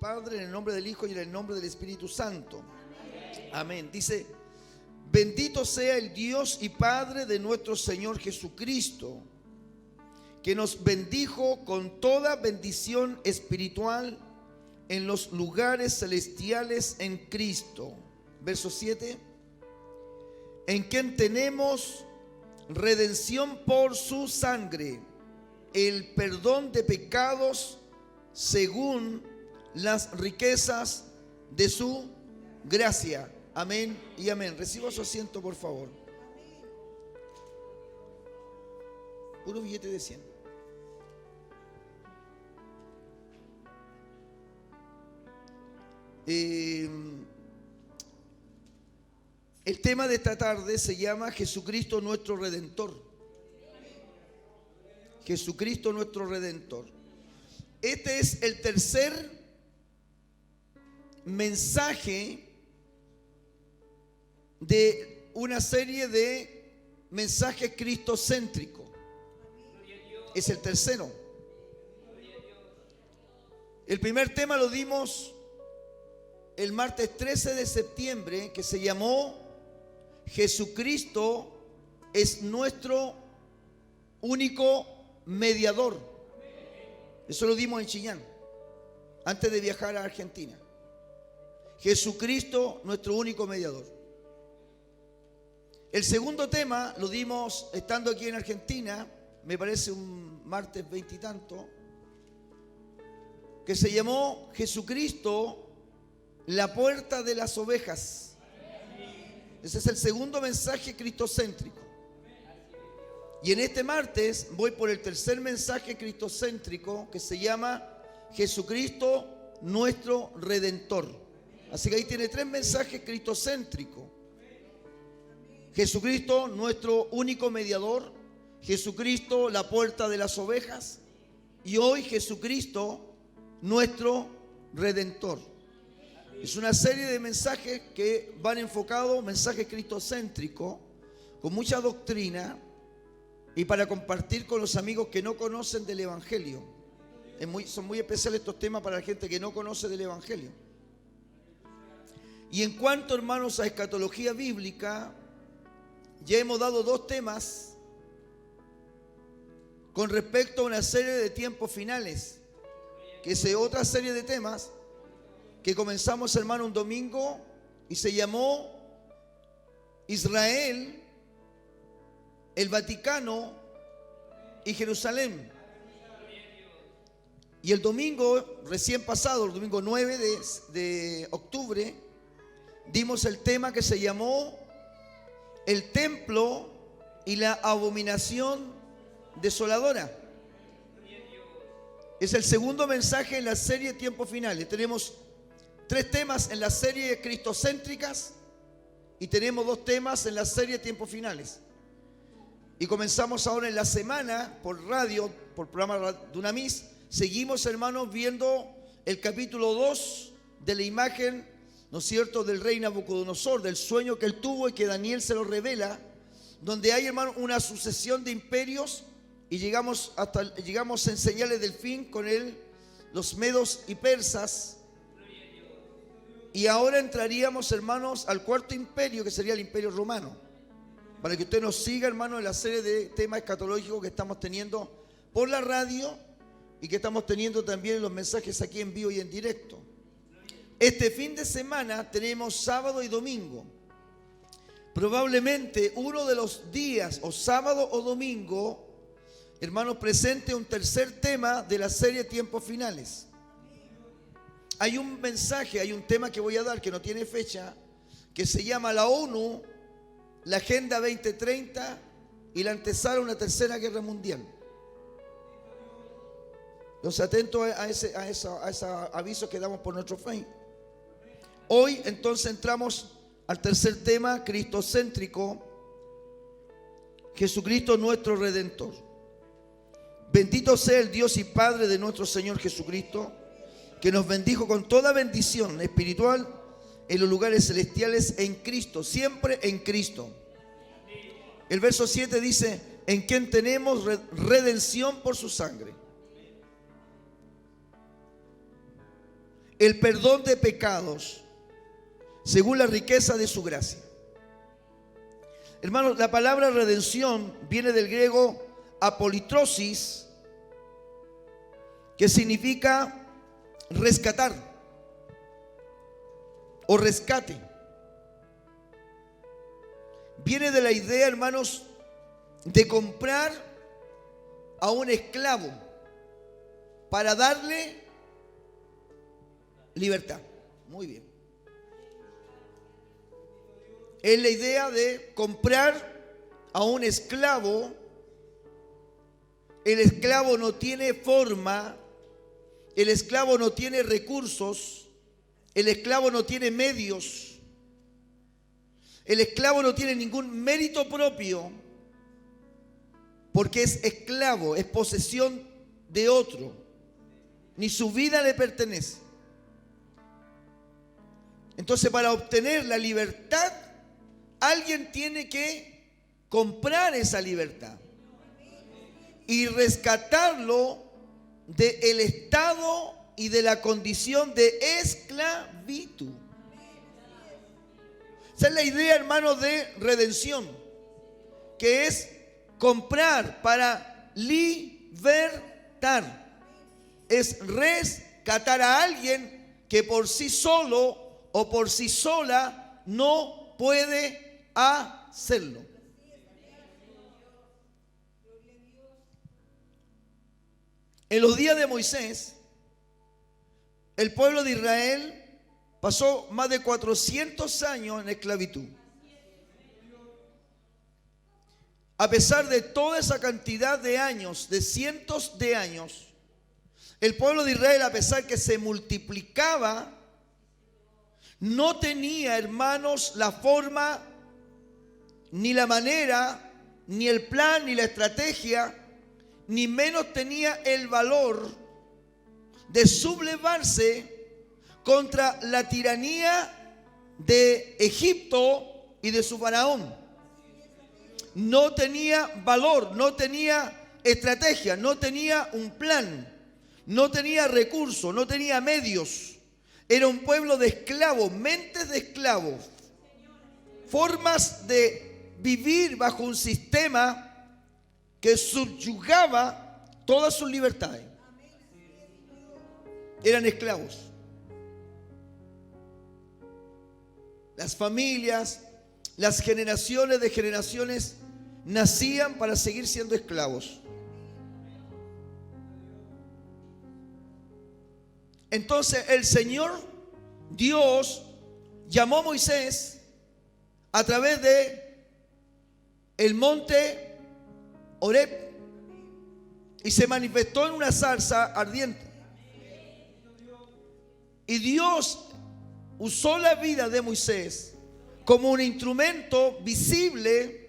Padre, en el nombre del Hijo y en el nombre del Espíritu Santo. Amén. Dice: bendito sea el Dios y Padre de nuestro Señor Jesucristo, que nos bendijo con toda bendición espiritual en los lugares celestiales en Cristo. Verso 7. En quien tenemos redención por su sangre, el perdón de pecados según las riquezas de su gracia. Amén y amén. Reciba su asiento, por favor. Puro billete de 100. El tema de esta tarde se llama Jesucristo nuestro Redentor. Jesucristo nuestro Redentor. Este es el tercer mensaje de una serie de mensajes cristocéntricos. Es el tercero. El primer tema lo dimos el martes 13 de septiembre, que se llamó Jesucristo es nuestro único mediador. Eso lo dimos en Chillán, antes de viajar a Argentina. Jesucristo, nuestro único mediador. El segundo tema lo dimos estando aquí en Argentina, me parece un martes 20 y tanto, que se llamó Jesucristo, la puerta de las ovejas. Ese es el segundo mensaje cristocéntrico. Y en este martes voy por el tercer mensaje cristocéntrico, que se llama Jesucristo nuestro Redentor. Así que ahí tiene tres mensajes cristocéntricos. Jesucristo nuestro único mediador, Jesucristo la puerta de las ovejas, y hoy Jesucristo nuestro Redentor. Es una serie de mensajes que van enfocados, mensajes cristocéntricos, con mucha doctrina, y para compartir con los amigos que no conocen del Evangelio. Son muy especiales estos temas para la gente que no conoce del Evangelio. Y en cuanto, hermanos, a escatología bíblica, ya hemos dado dos temas con respecto a una serie de tiempos finales, que es otra serie de temas que comenzamos, hermano, un domingo, y se llamó Israel, el Vaticano y Jerusalén. Y el domingo recién pasado, el domingo 9 de octubre, dimos el tema que se llamó el templo y la abominación desoladora. Es el segundo mensaje en la serie Tiempos Finales. Tenemos tres temas en la serie cristocéntricas y tenemos dos temas en la serie Tiempos Finales. Y comenzamos ahora en la semana por radio, por programa Dunamis. Seguimos, hermanos, viendo el capítulo 2 de la imagen, ¿no es cierto?, del rey Nabucodonosor, del sueño que él tuvo y que Daniel se lo revela, donde hay, hermano, una sucesión de imperios, y llegamos en señales del fin con los medos y persas. Y ahora entraríamos, hermanos, al cuarto imperio, que sería el imperio romano, para que usted nos siga, hermano, en la serie de temas escatológicos que estamos teniendo por la radio y que estamos teniendo también en los mensajes aquí en vivo y en directo. Este fin de semana tenemos sábado y domingo. Probablemente uno de los días, o sábado o domingo, hermanos, presente un tercer tema de la serie Tiempos Finales. Hay un mensaje, hay un tema que voy a dar que no tiene fecha, que se llama la ONU, la Agenda 2030 y la antesala a una tercera guerra mundial. Entonces, atentos a ese aviso que damos por nuestro Facebook. Hoy entonces entramos al tercer tema cristocéntrico, Jesucristo nuestro Redentor. Bendito sea el Dios y Padre de nuestro Señor Jesucristo, que nos bendijo con toda bendición espiritual en los lugares celestiales en Cristo, siempre en Cristo. El verso 7 dice: en quien tenemos redención por su sangre. el perdón de pecados, según la riqueza de su gracia. Hermanos, la palabra redención viene del griego apolitrosis, que significa rescatar o rescate. Viene de la idea, hermanos, de comprar a un esclavo para darle libertad. Muy bien. Es la idea de comprar a un esclavo. El esclavo no tiene forma, el esclavo no tiene recursos, el esclavo no tiene medios, el esclavo no tiene ningún mérito propio, porque es esclavo, es posesión de otro, ni su vida le pertenece. Entonces, para obtener la libertad, alguien tiene que comprar esa libertad y rescatarlo del estado y de la condición de esclavitud. Esa es la idea, hermanos, de redención, que es comprar para libertar. Es rescatar a alguien que por sí solo o por sí sola no puede hacerlo. En los días de Moisés, el pueblo de Israel pasó más de 400 años en esclavitud. A pesar de toda esa cantidad de años, de cientos de años, el pueblo de Israel, a pesar que se multiplicaba, no tenía, hermanos, la forma, ni la manera, ni el plan, ni la estrategia, ni menos tenía el valor de sublevarse contra la tiranía de Egipto y de su faraón. No tenía valor, no tenía estrategia, no tenía un plan, no tenía recursos, no tenía medios. Era un pueblo de esclavos, mentes de esclavos, formas de vivir bajo un sistema que subyugaba todas sus libertades. Eran esclavos. Las familias, las generaciones de generaciones nacían para seguir siendo esclavos. Entonces el Señor Dios llamó a Moisés a través de el monte Horeb y se manifestó en una zarza ardiente. Y Dios usó la vida de Moisés como un instrumento visible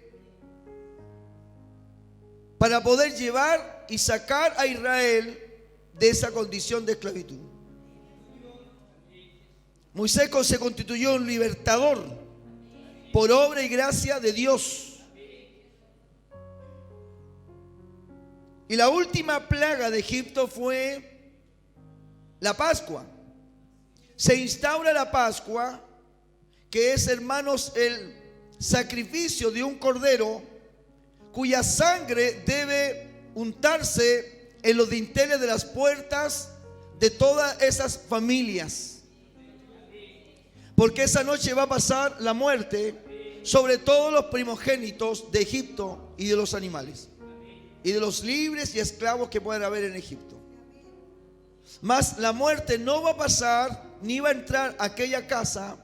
para poder llevar y sacar a Israel de esa condición de esclavitud. Moisés se constituyó un libertador por obra y gracia de Dios. Y la última plaga de Egipto fue la Pascua. Se instaura la Pascua, que es, hermanos, el sacrificio de un cordero cuya sangre debe untarse en los dinteles de las puertas de todas esas familias. Porque esa noche va a pasar la muerte sobre todos los primogénitos de Egipto y de los animales, y de los libres y esclavos que puedan haber en Egipto. Mas la muerte no va a pasar, ni va a entrar a aquella casa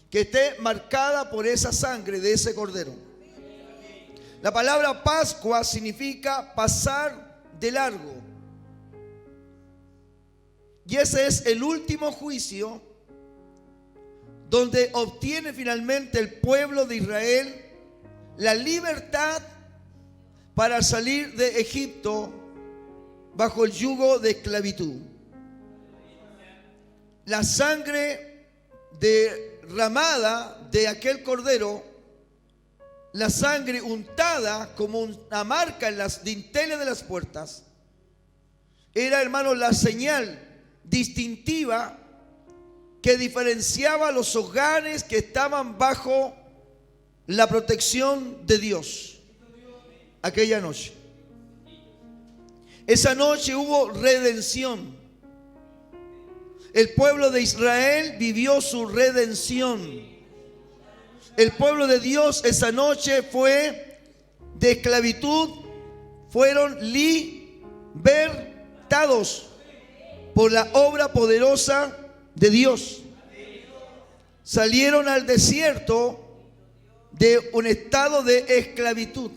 que esté marcada por esa sangre de ese cordero. La palabra Pascua significa pasar de largo. Y ese es el último juicio donde obtiene finalmente el pueblo de Israel la libertad para salir de Egipto bajo el yugo de esclavitud. La sangre derramada de aquel cordero, la sangre untada como una marca en las dinteles de las puertas, era, hermanos, la señal distintiva que diferenciaba los hogares que estaban bajo la protección de Dios aquella noche. Esa noche hubo redención. El pueblo de Israel vivió su redención. El pueblo de Dios esa noche fue de esclavitud, fueron libertados por la obra poderosa de Dios. Salieron al desierto de un estado de esclavitud.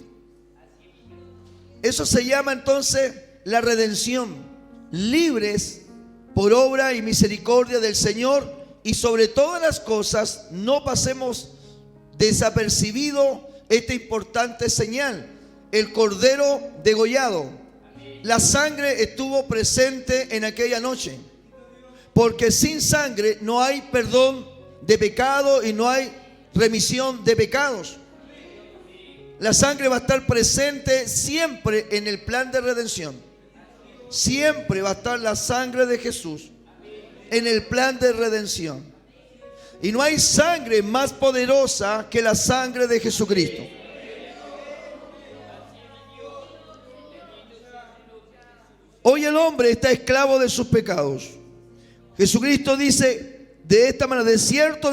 Eso se llama entonces la redención. Libres por obra y misericordia del Señor, y sobre todas las cosas no pasemos desapercibido esta importante señal: el cordero degollado. La sangre estuvo presente en aquella noche, porque sin sangre no hay perdón de pecado y no hay remisión de pecados. La sangre va a estar presente siempre en el plan de redención. Siempre va a estar la sangre de Jesús en el plan de redención. Y no hay sangre más poderosa que la sangre de Jesucristo. Hoy el hombre está esclavo de sus pecados. Jesucristo dice de esta manera: de cierto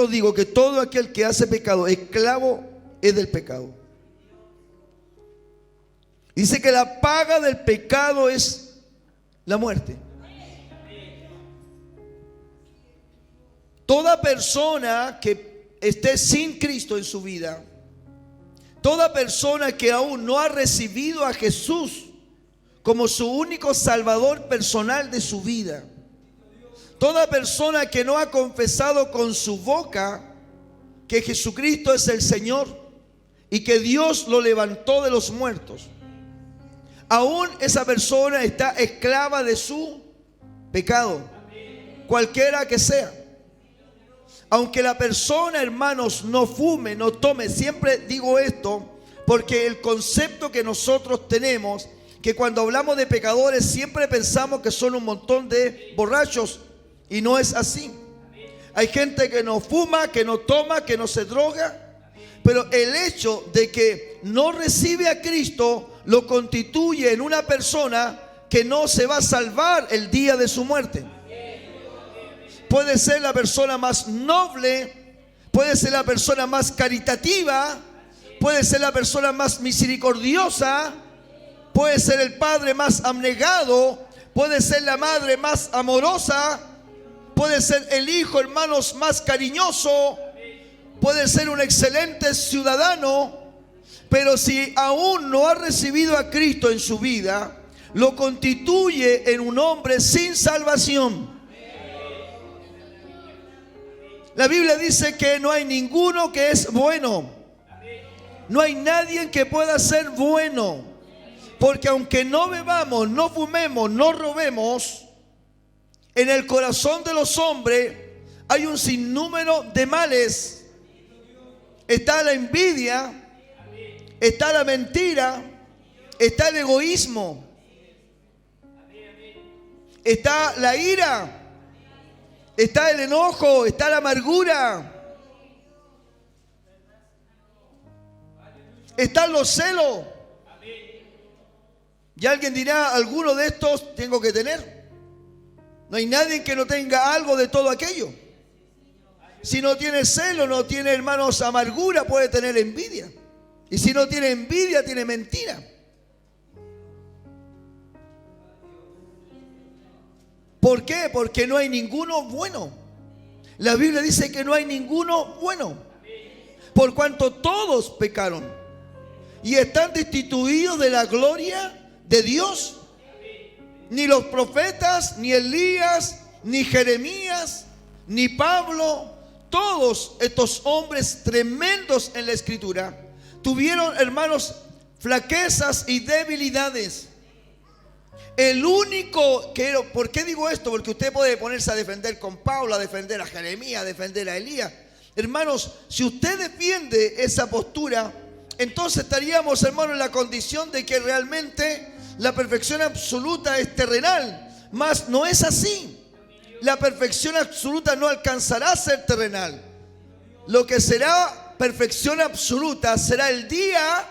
os digo que todo aquel que hace pecado, esclavo es del pecado. Dice que la paga del pecado es la muerte. Toda persona que esté sin Cristo en su vida, toda persona que aún no ha recibido a Jesús como su único salvador personal de su vida, toda persona que no ha confesado con su boca que Jesucristo es el Señor y que Dios lo levantó de los muertos, aún esa persona está esclava de su pecado, cualquiera que sea. Aunque la persona, hermanos, no fume, no tome, siempre digo esto porque el concepto que nosotros tenemos, que cuando hablamos de pecadores siempre pensamos que son un montón de borrachos, y no es así. Hay gente que no fuma, que no toma, que no se droga, pero el hecho de que no recibe a Cristo lo constituye en una persona que no se va a salvar el día de su muerte. Puede ser la persona más noble, puede ser la persona más caritativa, puede ser la persona más misericordiosa, puede ser el padre más abnegado, puede ser la madre más amorosa, puede ser el hijo, hermanos, más cariñoso, puede ser un excelente ciudadano, pero si aún no ha recibido a Cristo en su vida, lo constituye en un hombre sin salvación. La Biblia dice que no hay ninguno que es bueno. No hay nadie que pueda ser bueno. Porque aunque no bebamos, no fumemos, no robemos, en el corazón de los hombres hay un sinnúmero de males. Está la envidia, está la mentira, está el egoísmo, está la ira, está el enojo, está la amargura, están los celos. Y alguien dirá: alguno de estos tengo que tener. No hay nadie que no tenga algo de todo aquello. Si no tiene celo, no tiene, hermanos, amargura, puede tener envidia. Y si no tiene envidia, tiene mentira. ¿Por qué? Porque no hay ninguno bueno. La Biblia dice que no hay ninguno bueno, por cuanto todos pecaron y están destituidos de la gloria de Dios. Ni los profetas, ni Elías, ni Jeremías, ni Pablo, todos estos hombres tremendos en la Escritura tuvieron, hermanos, flaquezas y debilidades. El único que, ¿por qué digo esto? Porque usted puede ponerse a defender con Pablo, a defender a Jeremías, a defender a Elías. Hermanos, si usted defiende esa postura, entonces estaríamos, hermanos, en la condición de que realmente la perfección absoluta es terrenal. Mas no es así. La perfección absoluta no alcanzará a ser terrenal. Lo que será perfección absoluta será el día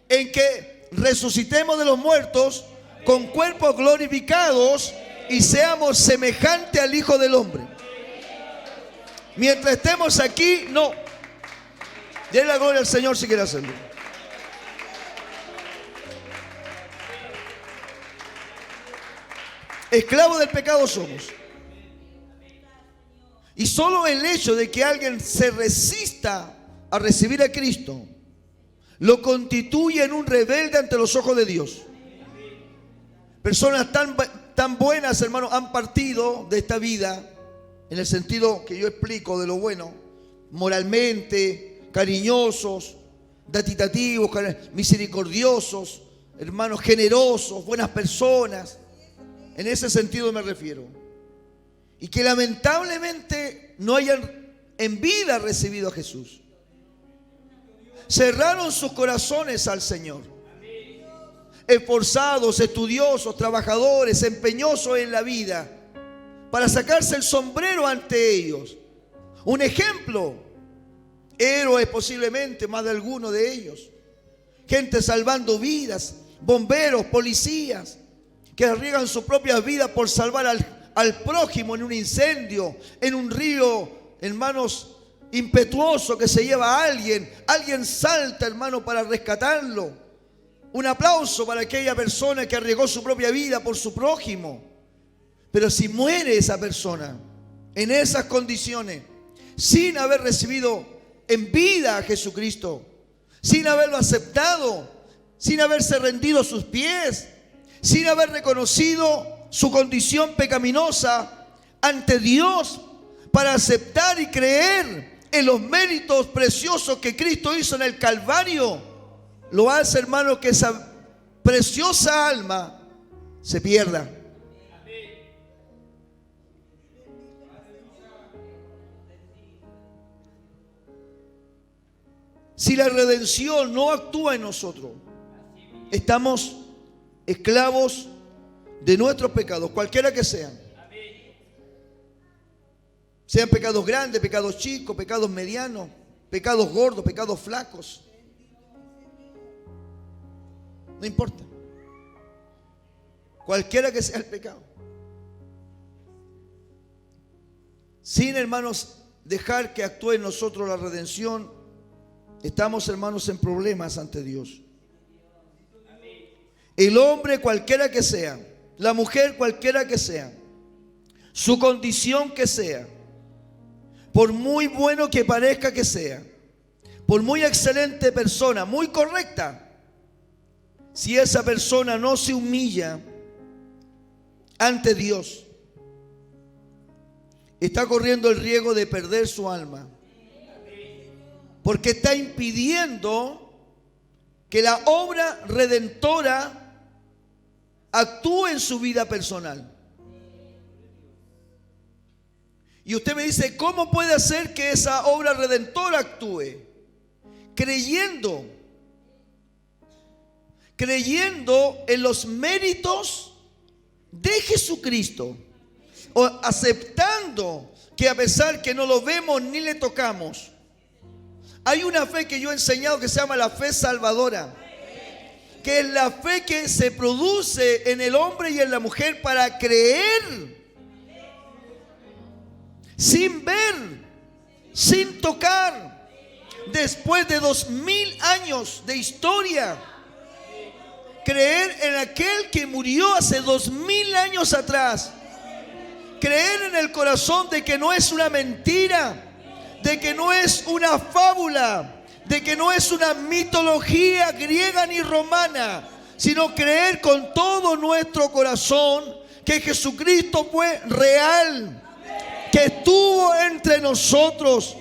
en que resucitemos de los muertos con cuerpos glorificados y seamos semejantes al Hijo del Hombre. Mientras estemos aquí, no. Denle la gloria al Señor si quiere hacerlo. Esclavos del pecado somos. Y solo el hecho de que alguien se resista a recibir a Cristo lo constituye en un rebelde ante los ojos de Dios. Personas tan buenas, hermanos, han partido de esta vida en el sentido que yo explico de lo bueno, moralmente, cariñosos, datitativos, misericordiosos, hermanos, generosos, buenas personas. En ese sentido me refiero. Y que lamentablemente no hayan en vida recibido a Jesús. Cerraron sus corazones al Señor. Esforzados, estudiosos, trabajadores, empeñosos en la vida, para sacarse el sombrero ante ellos. Un ejemplo, héroes posiblemente, más de alguno de ellos. Gente salvando vidas, bomberos, policías, que arriesgan sus propias vidas por salvar al prójimo en un incendio, en un río, hermanos, impetuoso que se lleva a alguien. Alguien salta, hermano, para rescatarlo. Un aplauso para aquella persona que arriesgó su propia vida por su prójimo. Pero si muere esa persona en esas condiciones, sin haber recibido en vida a Jesucristo, sin haberlo aceptado, sin haberse rendido a sus pies, sin haber reconocido su condición pecaminosa ante Dios para aceptar y creer en los méritos preciosos que Cristo hizo en el Calvario, lo hace, hermano, que esa preciosa alma se pierda. Si la redención no actúa en nosotros, estamos esclavos de nuestros pecados, cualquiera que sean. Sean pecados grandes, pecados chicos, pecados medianos, pecados gordos, pecados flacos. No importa. Cualquiera que sea el pecado. Sin, hermanos, dejar que actúe en nosotros la redención, estamos, hermanos, en problemas ante Dios. El hombre, cualquiera que sea, la mujer, cualquiera que sea, su condición que sea, por muy bueno que parezca que sea, por muy excelente persona, muy correcta, si esa persona no se humilla ante Dios, está corriendo el riesgo de perder su alma, porque está impidiendo que la obra redentora actúe en su vida personal. Y usted me dice, ¿cómo puede hacer que esa obra redentora actúe? Creyendo en los méritos de Jesucristo, o aceptando que a pesar que no lo vemos ni le tocamos, hay una fe que yo he enseñado que se llama la fe salvadora, que es la fe que se produce en el hombre y en la mujer para creer, sin ver, sin tocar, después de 2000 años de historia. Creer en aquel que murió hace 2000 años atrás. Creer en el corazón de que no es una mentira, de que no es una fábula, de que no es una mitología griega ni romana, sino creer con todo nuestro corazón que Jesucristo fue real, que estuvo entre nosotros,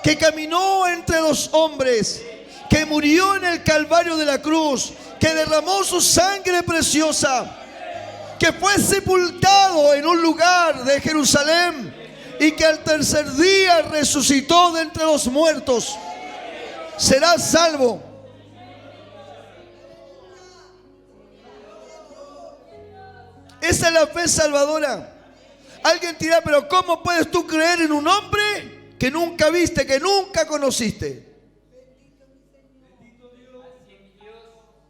que caminó entre los hombres, que murió en el Calvario de la cruz, que derramó su sangre preciosa, que fue sepultado en un lugar de Jerusalén y que al tercer día resucitó de entre los muertos. Será salvo. Esa es la fe salvadora. Alguien dirá, pero ¿cómo puedes tú creer en un hombre que nunca viste, que nunca conociste?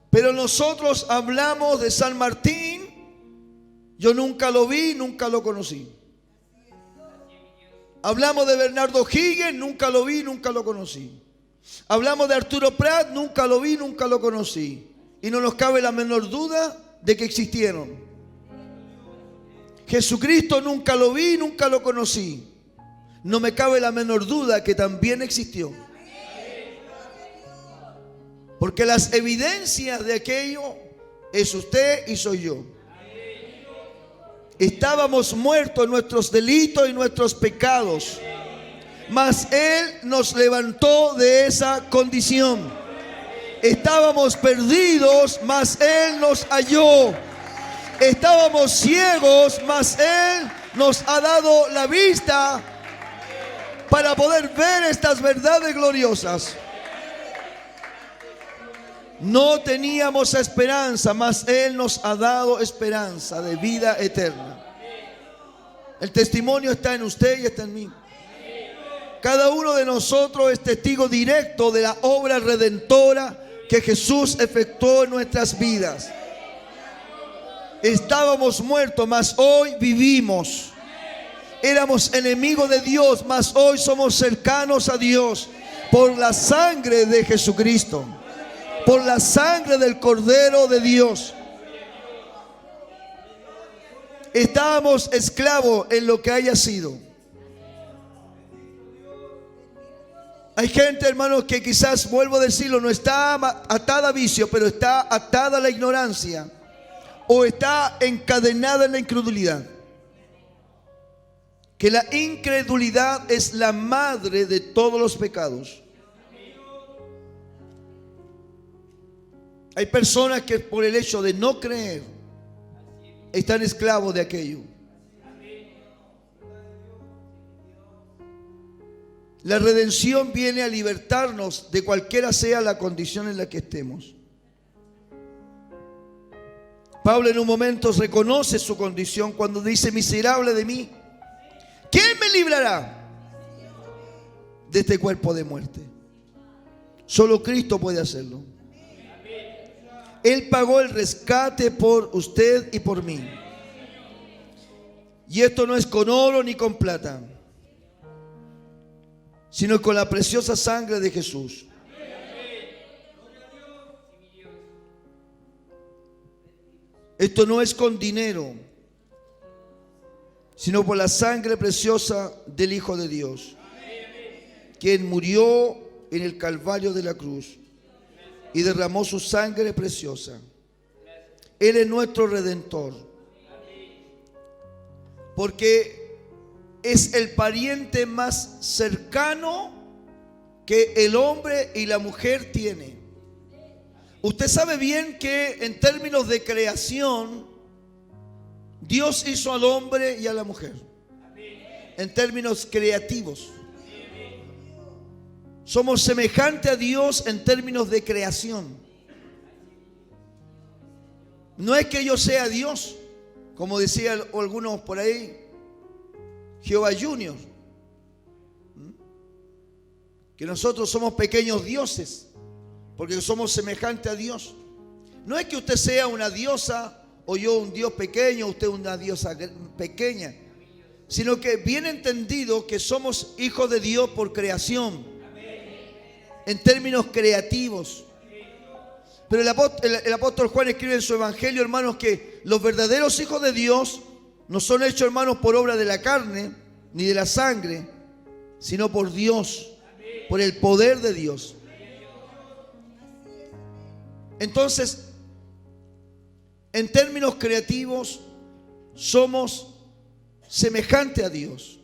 Pero nosotros hablamos de San Martín. Yo nunca lo vi, nunca lo conocí. Hablamos de Bernardo Higgins, nunca lo vi, nunca lo conocí. Hablamos de Arturo Prat, nunca lo vi, nunca lo conocí. Y no nos cabe la menor duda de que existieron. Jesucristo nunca lo vi, nunca lo conocí. No me cabe la menor duda que también existió. Porque las evidencias de aquello es usted y soy yo. Estábamos muertos en nuestros delitos y nuestros pecados, mas Él nos levantó de esa condición. Estábamos perdidos, mas Él nos halló. Estábamos ciegos, mas Él nos ha dado la vista para poder ver estas verdades gloriosas. No teníamos esperanza, mas Él nos ha dado esperanza de vida eterna. El testimonio está en usted y está en mí. Cada uno de nosotros es testigo directo de la obra redentora que Jesús efectuó en nuestras vidas. Estábamos muertos, mas hoy vivimos. Éramos enemigos de Dios, mas hoy somos cercanos a Dios por la sangre de Jesucristo. Por la sangre del Cordero de Dios. Estábamos esclavos en lo que haya sido. Hay gente, hermanos, que quizás, vuelvo a decirlo, no está atada a vicio, pero está atada a la ignorancia o está encadenada en la incredulidad. Que la incredulidad es la madre de todos los pecados. Hay personas que por el hecho de no creer están esclavos de aquello. La redención viene a libertarnos de cualquiera sea la condición en la que estemos. Pablo en un momento reconoce su condición cuando dice: miserable de mí, ¿quién me librará de este cuerpo de muerte? Solo Cristo puede hacerlo. Él pagó el rescate por usted y por mí. Y esto no es con oro ni con plata, sino con la preciosa sangre de Jesús. Esto no es con dinero, sino por la sangre preciosa del Hijo de Dios, quien murió en el Calvario de la cruz y derramó su sangre preciosa. Él es nuestro Redentor, porque es el pariente más cercano que el hombre y la mujer tienen. Usted sabe bien que en términos de creación, Dios hizo al hombre y a la mujer. En términos creativos. Somos semejantes a Dios en términos de creación. No es que yo sea Dios, como decía algunos por ahí, Jehová Junior, que nosotros somos pequeños dioses, porque somos semejantes a Dios. No es que usted sea una diosa o yo un dios pequeño, usted una diosa pequeña, sino que bien entendido que somos hijos de Dios por creación, en términos creativos. Pero el apóstol Juan escribe en su evangelio, hermanos, que los verdaderos hijos de Dios no son hechos, hermanos, por obra de la carne ni de la sangre, sino por Dios, por el poder de Dios. Entonces, en términos creativos, somos semejantes a Dios.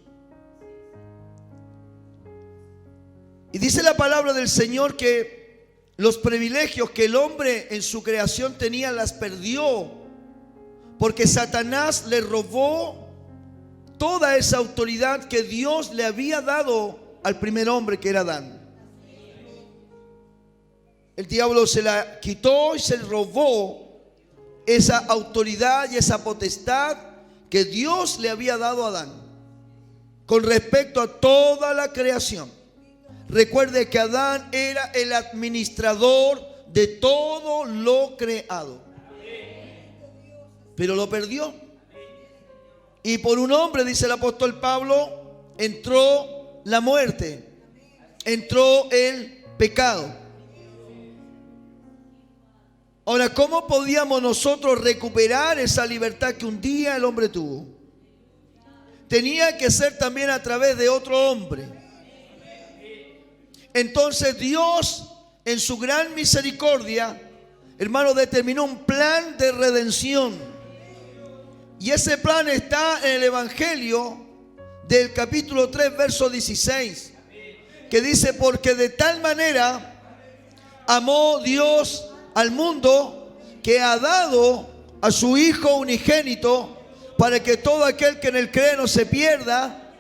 Y dice la palabra del Señor que los privilegios que el hombre en su creación tenía las perdió, porque Satanás le robó toda esa autoridad que Dios le había dado al primer hombre, que era Adán. El diablo se la quitó y se robó esa autoridad y esa potestad que Dios le había dado a Adán con respecto a toda la creación. Recuerde que Adán era el administrador de todo lo creado, pero lo perdió. Y por un hombre, dice el apóstol Pablo, entró la muerte, entró el pecado. Ahora, ¿cómo podíamos nosotros recuperar esa libertad que un día el hombre tuvo? Tenía que ser también a través de otro hombre. Entonces Dios, en su gran misericordia, hermano, determinó un plan de redención. Y ese plan está en el Evangelio del capítulo 3, verso 16, que dice: porque de tal manera amó Dios al mundo, que ha dado a su Hijo unigénito, para que todo aquel que en él cree no se pierda,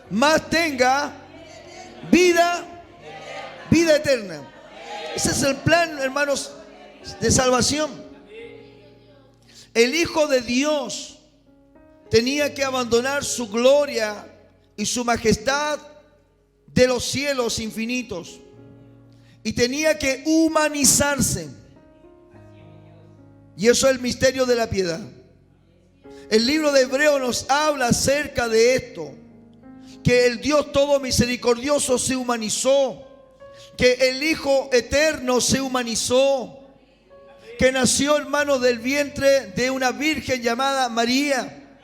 mas tenga vida eterna. Ese es el plan, hermanos, de salvación. El Hijo de Dios tenía que abandonar su gloria y su majestad de los cielos infinitos, y tenía que humanizarse. Y eso es el misterio de la piedad. El libro de Hebreos nos habla acerca de esto, que el Dios todo misericordioso se humanizó, que el Hijo eterno se humanizó, que nació, hermanos, del vientre de una virgen llamada María,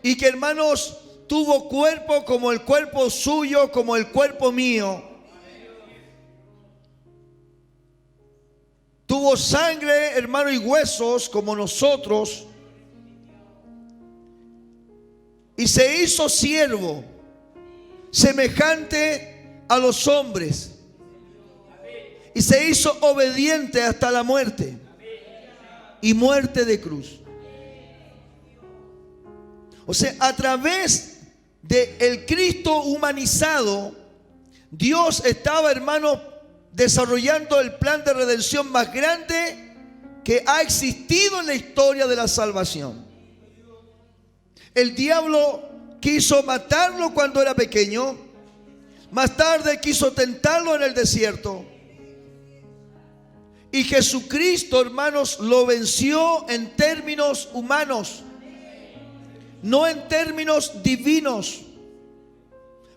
y que, hermanos, tuvo cuerpo como el cuerpo suyo, como el cuerpo mío. Tuvo sangre, hermano, y huesos como nosotros, y se hizo siervo, semejante a los hombres, y se hizo obediente hasta la muerte, y muerte de cruz. O sea, a través del Cristo humanizado, Dios estaba, hermano, desarrollando el plan de redención más grande que ha existido en la historia de la salvación. El diablo quiso matarlo cuando era pequeño. Más tarde quiso tentarlo en el desierto. Y Jesucristo, hermanos, lo venció en términos humanos, no en términos divinos.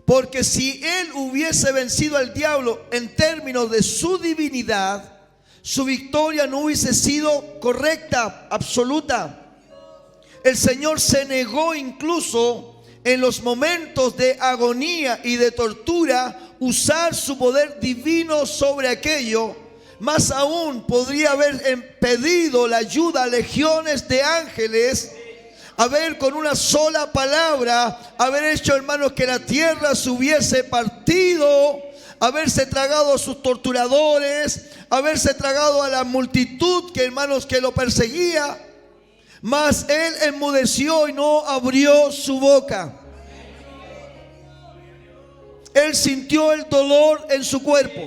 Porque si Él hubiese vencido al diablo en términos de su divinidad, su victoria no hubiese sido correcta, absoluta. El Señor se negó incluso en los momentos de agonía y de tortura usar su poder divino sobre aquello. Más aún, podría haber pedido la ayuda a legiones de ángeles, haber con una sola palabra, haber hecho, hermanos, que la tierra se hubiese partido, haberse tragado a sus torturadores, haberse tragado a la multitud que, hermanos, que lo perseguía. Mas Él enmudeció y no abrió su boca. Él sintió el dolor en su cuerpo.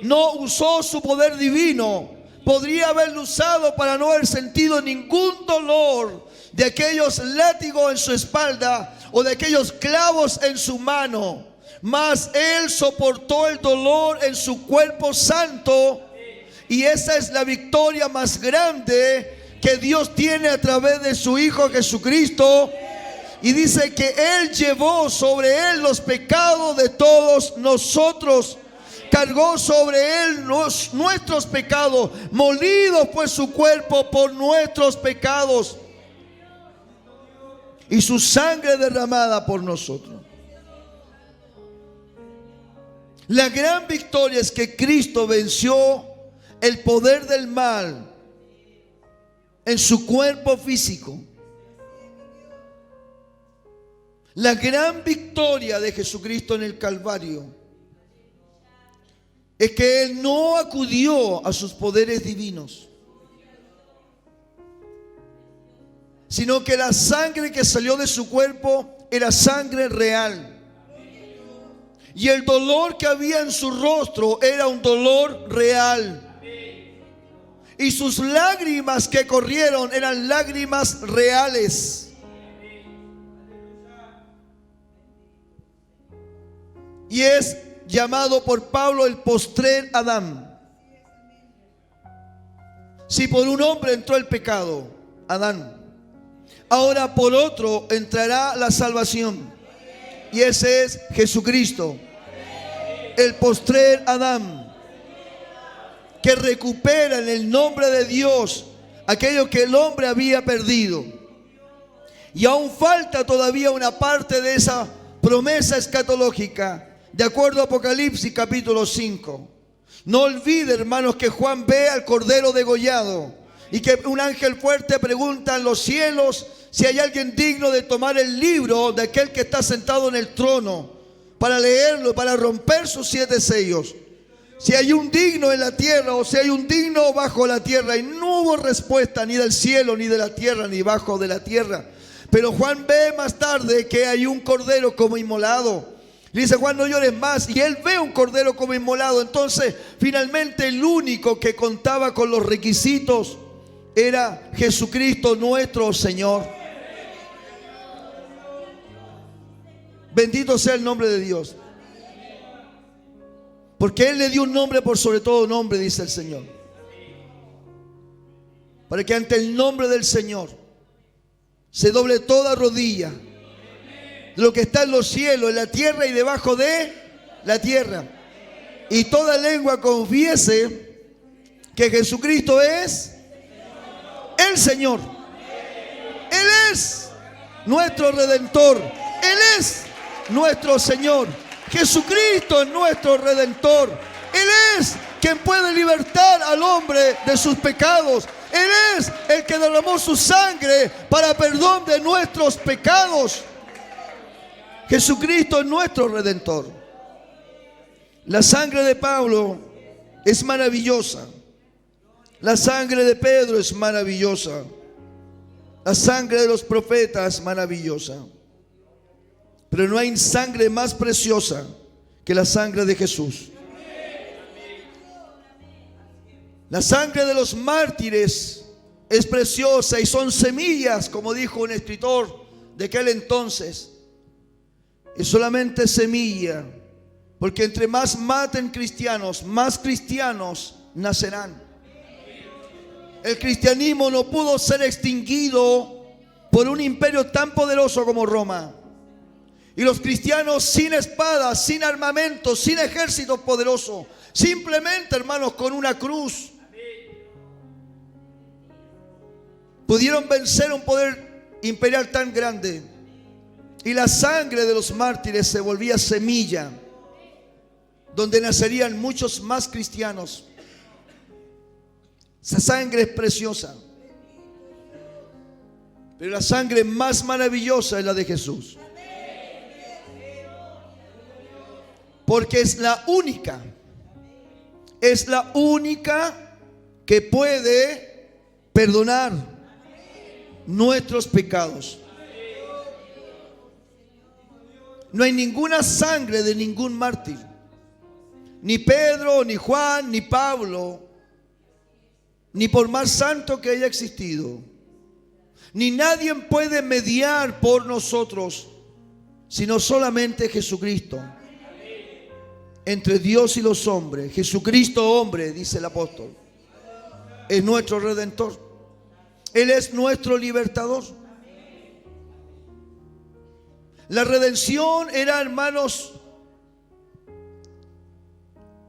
No usó su poder divino. Podría haberlo usado para no haber sentido ningún dolor de aquellos látigos en su espalda o de aquellos clavos en su mano. Mas Él soportó el dolor en su cuerpo santo. Y esa es la victoria más grande que Dios tiene a través de su Hijo Jesucristo. Y dice que Él llevó sobre Él los pecados de todos nosotros. Cargó sobre Él nuestros pecados. Molido fue su cuerpo por nuestros pecados. Y su sangre derramada por nosotros. La gran victoria es que Cristo venció el poder del mal en su cuerpo físico. La gran victoria de Jesucristo en el Calvario es que Él no acudió a sus poderes divinos, sino que la sangre que salió de su cuerpo era sangre real. Y el dolor que había en su rostro era un dolor real. y sus lágrimas que corrieron eran lágrimas reales. Y es llamado por Pablo el postrer Adán. Si por un hombre entró el pecado, Adán, ahora por otro entrará la salvación. Y ese es Jesucristo, el postrer Adán, que recupera en el nombre de Dios aquello que el hombre había perdido. Y aún falta todavía una parte de esa promesa escatológica, de acuerdo a Apocalipsis capítulo 5. No olvide, hermanos, que Juan ve al Cordero degollado y que un ángel fuerte pregunta en los cielos si hay alguien digno de tomar el libro de aquel que está sentado en el trono para leerlo, para romper sus 7 sellos. Si hay un digno en la tierra o si hay un digno bajo la tierra. Y no hubo respuesta ni del cielo, ni de la tierra, ni bajo de la tierra. Pero Juan ve más tarde que hay un cordero como inmolado. Le dice: Juan, no llores más. Y él ve un cordero como inmolado. Entonces, finalmente, el único que contaba con los requisitos era Jesucristo nuestro Señor. Bendito sea el nombre de Dios. Porque Él le dio un nombre por sobre todo nombre, dice el Señor. Para que ante el nombre del Señor se doble toda rodilla de lo que está en los cielos, en la tierra y debajo de la tierra. Y toda lengua confiese que Jesucristo es el Señor. Él es nuestro Redentor. Él es nuestro Señor. Jesucristo es nuestro Redentor. Él es quien puede libertar al hombre de sus pecados. Él es el que derramó su sangre para perdón de nuestros pecados. Jesucristo es nuestro Redentor. La sangre de Pablo es maravillosa. La sangre de Pedro es maravillosa. La sangre de los profetas es maravillosa. Pero no hay sangre más preciosa que la sangre de Jesús. La sangre de los mártires es preciosa y son semillas, como dijo un escritor de aquel entonces. Es solamente semilla, porque entre más maten cristianos, más cristianos nacerán. El cristianismo no pudo ser extinguido por un imperio tan poderoso como Roma. Y los cristianos sin espadas, sin armamento, sin ejército poderoso, simplemente, hermanos, con una cruz, pudieron vencer un poder imperial tan grande. Y la sangre de los mártires se volvía semilla, donde nacerían muchos más cristianos. Esa sangre es preciosa, pero la sangre más maravillosa es la de Jesús. Porque es la única que puede perdonar nuestros pecados. No hay ninguna sangre de ningún mártir, ni Pedro, ni Juan, ni Pablo, ni por más santo que haya existido, ni nadie puede mediar por nosotros, sino solamente Jesucristo. Entre Dios y los hombres, Jesucristo hombre, dice el apóstol, es nuestro Redentor. Él es nuestro libertador. La redención era, hermanos,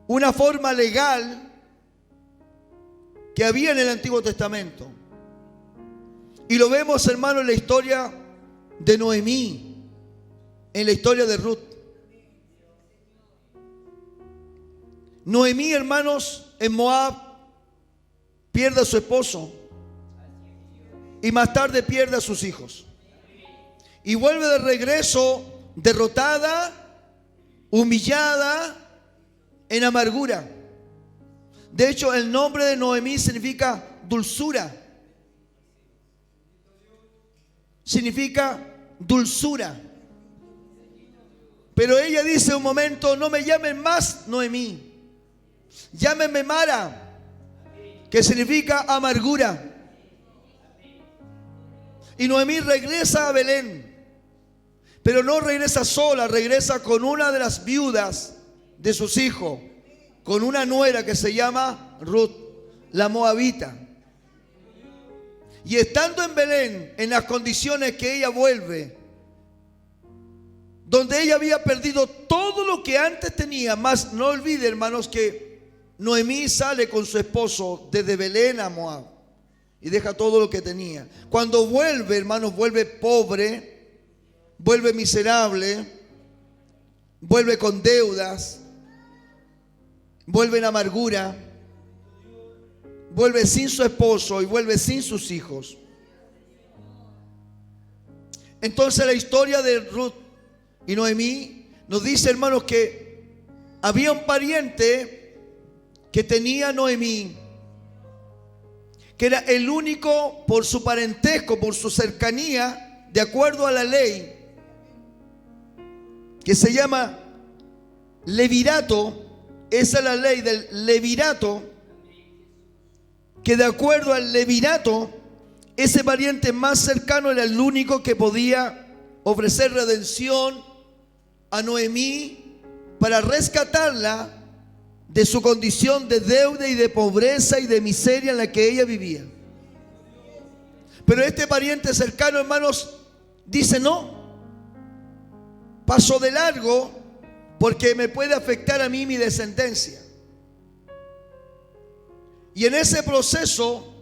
una forma legal que había en el Antiguo Testamento. Y lo vemos, hermanos, en la historia de Noemí, en la historia de Ruth. Noemí, hermanos, en Moab pierde a su esposo y más tarde pierde a sus hijos. Y vuelve de regreso derrotada, humillada, en amargura. De hecho, el nombre de Noemí significa dulzura. Significa dulzura. Pero ella dice un momento: no me llamen más Noemí, llámenme Mara, que significa amargura. Y Noemí regresa a Belén, pero no regresa sola, regresa con una de las viudas de sus hijos, con una nuera que se llama Ruth, la moabita. Y estando en Belén, en las condiciones que ella vuelve, donde ella había perdido todo lo que antes tenía, más no olvide, hermanos, que Noemí sale con su esposo desde Belén a Moab y deja todo lo que tenía. Cuando vuelve, hermanos, vuelve pobre, vuelve miserable, vuelve con deudas, vuelve en amargura, vuelve sin su esposo y vuelve sin sus hijos. Entonces la historia de Ruth y Noemí nos dice, hermanos, que había un pariente que tenía Noemí, que era el único por su parentesco, por su cercanía, de acuerdo a la ley, que se llama levirato. Esa es la ley del levirato, que de acuerdo al levirato, ese pariente más cercano era el único que podía ofrecer redención a Noemí para rescatarla de su condición de deuda y de pobreza y de miseria en la que ella vivía. Pero este pariente cercano, hermanos, dice: no, paso de largo porque me puede afectar a mí mi descendencia. Y en ese proceso,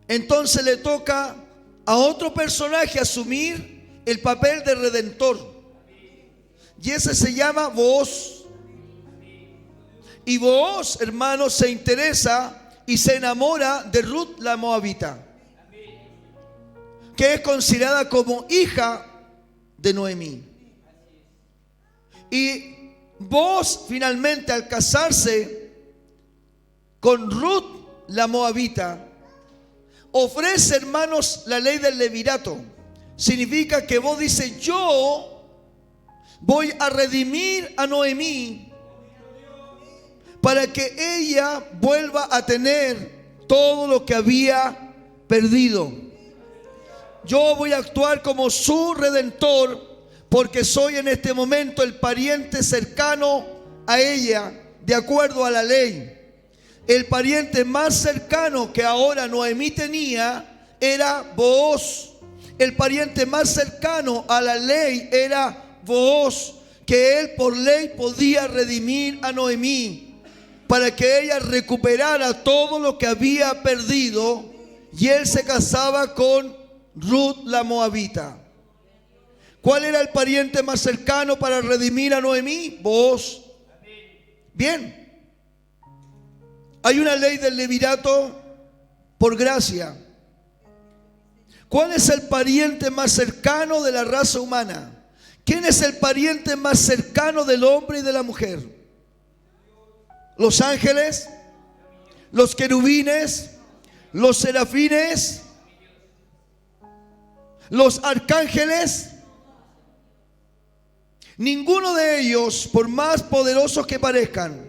entonces le toca a otro personaje asumir el papel de redentor. Y ese se llama Booz. Y Booz, hermanos, se interesa y se enamora de Ruth la moabita, que es considerada como hija de Noemí. Y Booz finalmente, al casarse con Ruth la moabita, ofrece, hermanos, la ley del levirato. Significa que Booz dice: yo voy a redimir a Noemí para que ella vuelva a tener todo lo que había perdido. Yo voy a actuar como su redentor, porque soy en este momento el pariente cercano a ella, de acuerdo a la ley. El pariente más cercano que ahora Noemí tenía era Booz. El pariente más cercano a la ley era Booz, que él por ley podía redimir a Noemí para que ella recuperara todo lo que había perdido, y él se casaba con Ruth la moabita. ¿Cuál era el pariente más cercano para redimir a Noemí? Booz. Bien, hay una ley del levirato por gracia. ¿Cuál es el pariente más cercano de la raza humana? ¿Quién es el pariente más cercano del hombre y de la mujer? Los ángeles, los querubines, los serafines, los arcángeles. Ninguno de ellos, por más poderosos que parezcan,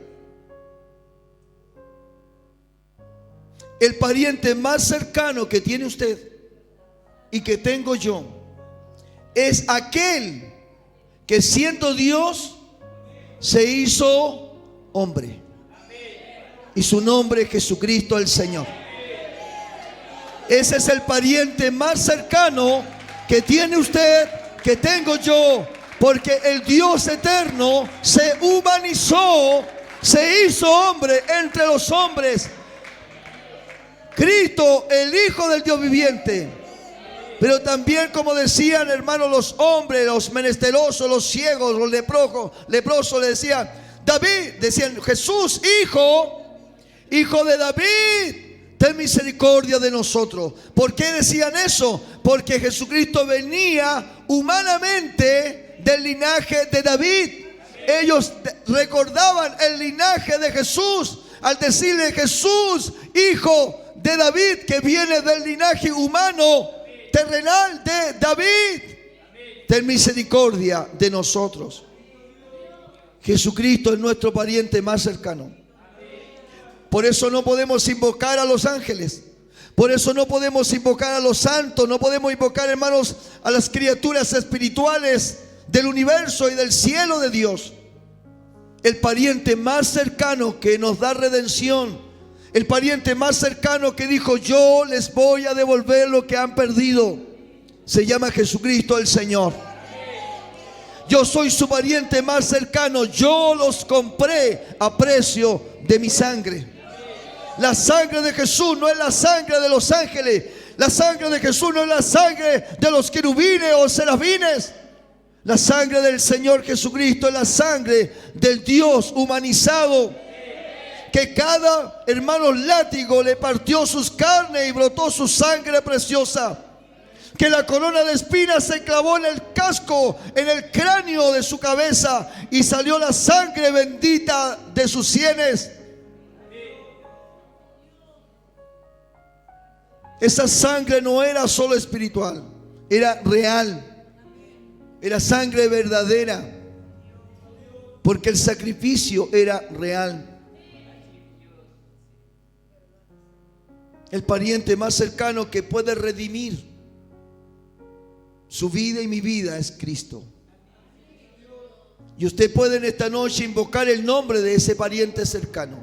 el pariente más cercano que tiene usted y que tengo yo es aquel que, siendo Dios, se hizo hombre. Y su nombre es Jesucristo el Señor. Ese es el pariente más cercano que tiene usted, que tengo yo, porque el Dios eterno se humanizó, se hizo hombre entre los hombres. Cristo, el Hijo del Dios viviente. Pero también, como decían, hermanos, los hombres, los menesterosos, los ciegos, los leprosos, le decían: David, decían: Jesús, hijo de David, ten misericordia de nosotros. ¿Por qué decían eso? Porque Jesucristo venía humanamente del linaje de David. Ellos recordaban el linaje de Jesús al decirle: Jesús, hijo de David, que viene del linaje humano terrenal de David, ten misericordia de nosotros. Jesucristo es nuestro pariente más cercano. Por eso no podemos invocar a los ángeles. Por eso no podemos invocar a los santos. No podemos invocar, hermanos, a las criaturas espirituales del universo y del cielo de Dios. El pariente más cercano que nos da redención, el pariente más cercano que dijo: yo les voy a devolver lo que han perdido, se llama Jesucristo el Señor. Yo soy su pariente más cercano. Yo los compré a precio de mi sangre. La sangre de Jesús no es la sangre de los ángeles. La sangre de Jesús no es la sangre de los querubines o serafines. La sangre del Señor Jesucristo es la sangre del Dios humanizado, que cada hermano látigo le partió sus carnes y brotó su sangre preciosa. Que la corona de espinas se clavó en el casco, en el cráneo de su cabeza, y salió la sangre bendita de sus sienes. Esa sangre no era solo espiritual, era real. Era sangre verdadera, porque el sacrificio era real. El pariente más cercano que puede redimir su vida y mi vida es Cristo. Y usted puede en esta noche invocar el nombre de ese pariente cercano,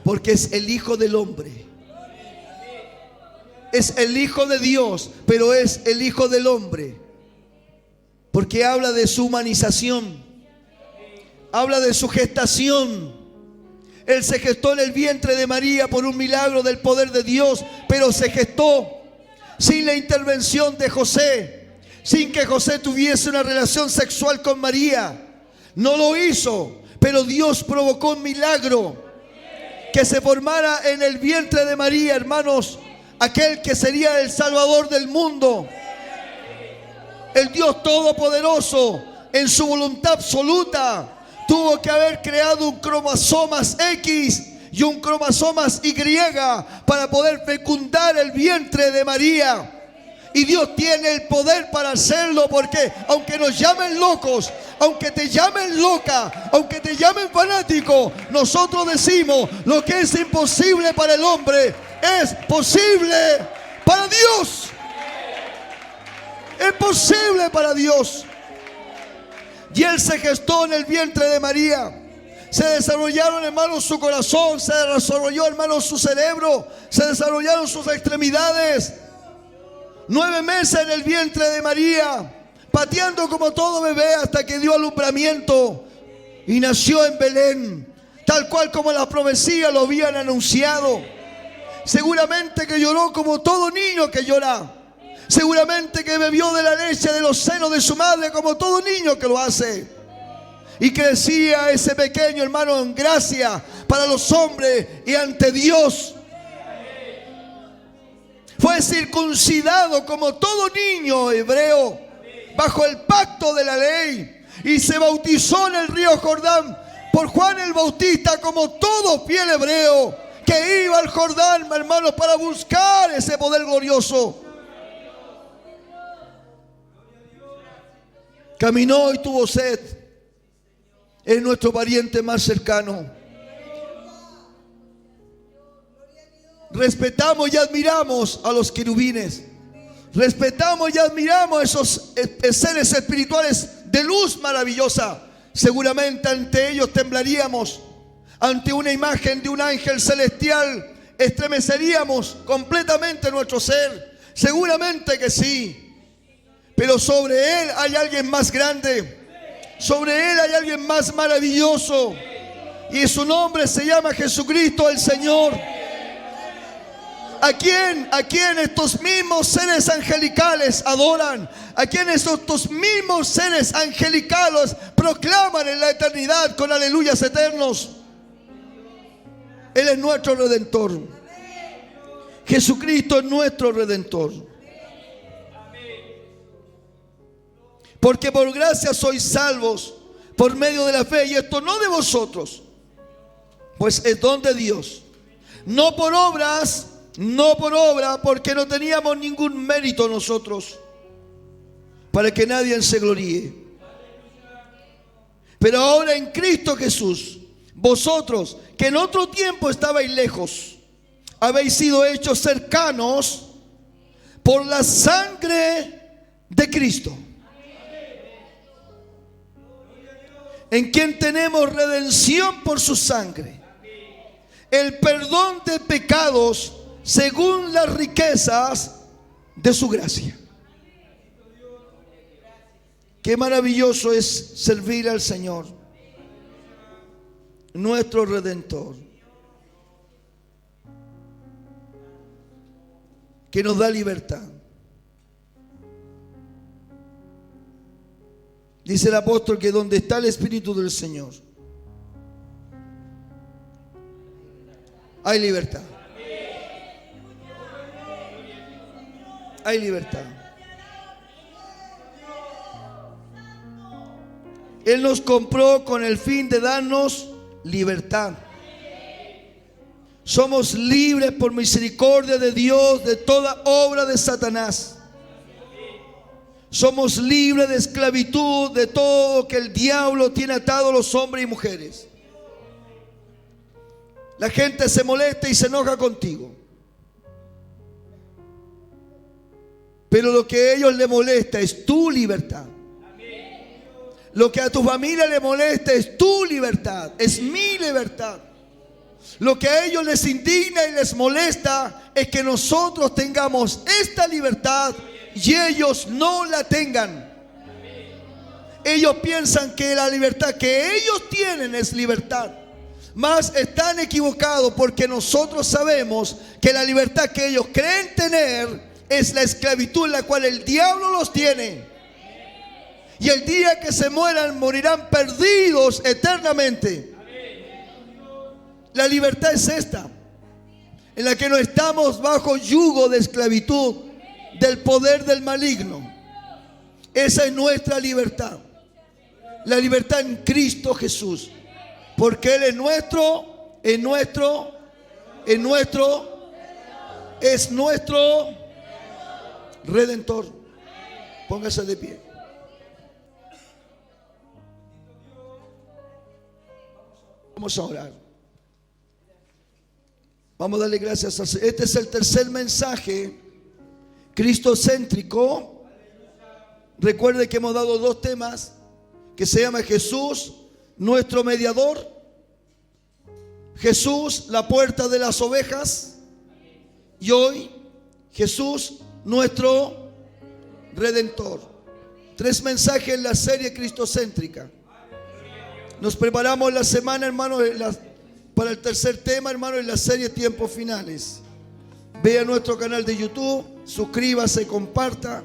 porque es el Hijo del Hombre. Es el Hijo de Dios, pero es el Hijo del Hombre. Porque habla de su humanización, habla de su gestación. Él se gestó en el vientre de María por un milagro del poder de Dios, pero se gestó sin la intervención de José, sin que José tuviese una relación sexual con María. No lo hizo, pero Dios provocó un milagro, que se formara en el vientre de María, hermanos, aquel que sería el Salvador del mundo. El Dios Todopoderoso, en su voluntad absoluta, tuvo que haber creado un cromosomas X y un cromosomas Y para poder fecundar el vientre de María. Y Dios tiene el poder para hacerlo, porque aunque nos llamen locos, aunque te llamen loca, aunque te llamen fanático, nosotros decimos: lo que es imposible para el hombre es posible para Dios. Es posible para Dios. Y Él se gestó en el vientre de María. Se desarrollaron, hermanos, su corazón. Se desarrolló, hermanos, su cerebro. Se desarrollaron sus extremidades. 9 meses en el vientre de María, pateando como todo bebé, hasta que dio alumbramiento y nació en Belén, tal cual como la profecía lo habían anunciado. Seguramente que lloró como todo niño que llora. Seguramente que bebió de la leche de los senos de su madre como todo niño que lo hace. Y crecía ese pequeño, hermano, en gracia para los hombres y ante Dios. Fue circuncidado como todo niño hebreo bajo el pacto de la ley, y se bautizó en el río Jordán por Juan el Bautista como todo fiel hebreo que iba al Jordán, hermanos, para buscar ese poder glorioso. Caminó y tuvo sed. Es nuestro pariente más cercano. Respetamos y admiramos a los querubines. Respetamos y admiramos a esos seres espirituales de luz maravillosa. Seguramente ante ellos temblaríamos. Ante una imagen de un ángel celestial estremeceríamos completamente nuestro ser. Seguramente que sí. Pero sobre Él hay alguien más grande. Sobre Él hay alguien más maravilloso. Y su nombre se llama Jesucristo el Señor. ¿A quién estos mismos seres angelicales adoran? ¿A quién estos mismos seres angelicales proclaman en la eternidad con aleluyas eternos? Él es nuestro Redentor. Jesucristo es nuestro Redentor. Porque por gracia sois salvos por medio de la fe, y esto no de vosotros, pues es don de Dios. No por obras, porque no teníamos ningún mérito nosotros, para que nadie se gloríe. Pero ahora en Cristo Jesús, Vosotros, que en otro tiempo estabais lejos, habéis sido hechos cercanos por la sangre de Cristo, en quien tenemos redención por su sangre, el perdón de pecados según las riquezas de su gracia. Qué maravilloso es servir al Señor, nuestro Redentor, que nos da libertad. Dice el apóstol que donde está el Espíritu del Señor, hay libertad. Hay libertad. Él nos compró con el fin de darnos libertad. Somos libres por misericordia de Dios de toda obra de Satanás. Somos libres de esclavitud de todo que el diablo tiene atado a los hombres y mujeres. La gente se molesta y se enoja contigo, pero lo que a ellos les molesta es tu libertad. Lo que a tu familia le molesta es tu libertad, es mi libertad. Lo que a ellos les indigna y les molesta es que nosotros tengamos esta libertad y ellos no la tengan. Ellos piensan que la libertad que ellos tienen es libertad, mas están equivocados, porque nosotros sabemos que la libertad que ellos creen tener es la esclavitud en la cual el diablo los tiene. Y el día que se mueran, morirán perdidos eternamente. La libertad es esta, en la que no estamos bajo yugo de esclavitud del poder del maligno. Esa es nuestra libertad. La libertad en Cristo Jesús. Porque Él es nuestro Redentor. Póngase de pie. Vamos a orar. Vamos a darle gracias al Señor. Este es el tercer mensaje cristocéntrico. Recuerde que hemos dado dos temas, que se llama Jesús, nuestro mediador; Jesús, la puerta de las ovejas; y hoy, Jesús, nuestro Redentor. Tres mensajes en la serie cristocéntrica. Nos preparamos la semana, hermanos, para el tercer tema, hermanos, en la serie Tiempos Finales. Vea nuestro canal de YouTube, suscríbase, comparta.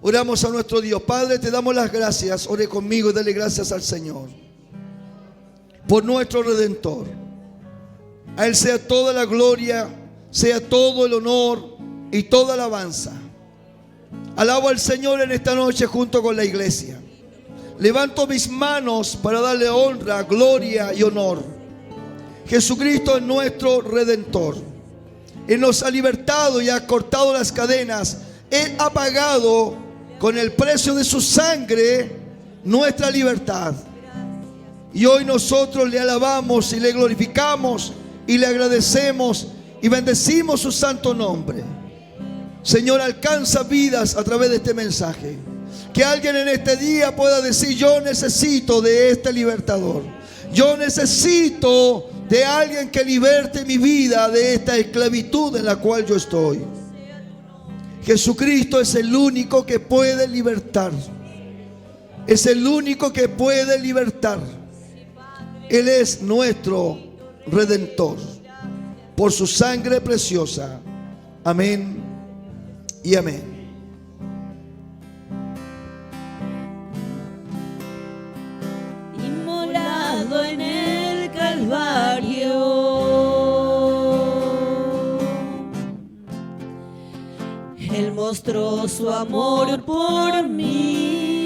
Oramos a nuestro Dios. Padre, te damos las gracias. Ore conmigo y dale gracias al Señor por nuestro Redentor. A Él sea toda la gloria, sea todo el honor y toda alabanza. Alabo al Señor en esta noche junto con la iglesia. Levanto mis manos para darle honra, gloria y honor. Jesucristo es nuestro Redentor. Él nos ha libertado y ha cortado las cadenas. Él ha pagado con el precio de su sangre nuestra libertad. Y hoy nosotros le alabamos y le glorificamos y le agradecemos y bendecimos su santo nombre. Señor, alcanza vidas a través de este mensaje. Que alguien en este día pueda decir: yo necesito de este libertador. Yo necesito de alguien que liberte mi vida de esta esclavitud en la cual yo estoy. Jesucristo es el único que puede libertar. Es el único que puede libertar. Él es nuestro Redentor. Por su sangre preciosa. Amén y amén. Inmolado en el Calvario, Él mostró su amor por mí.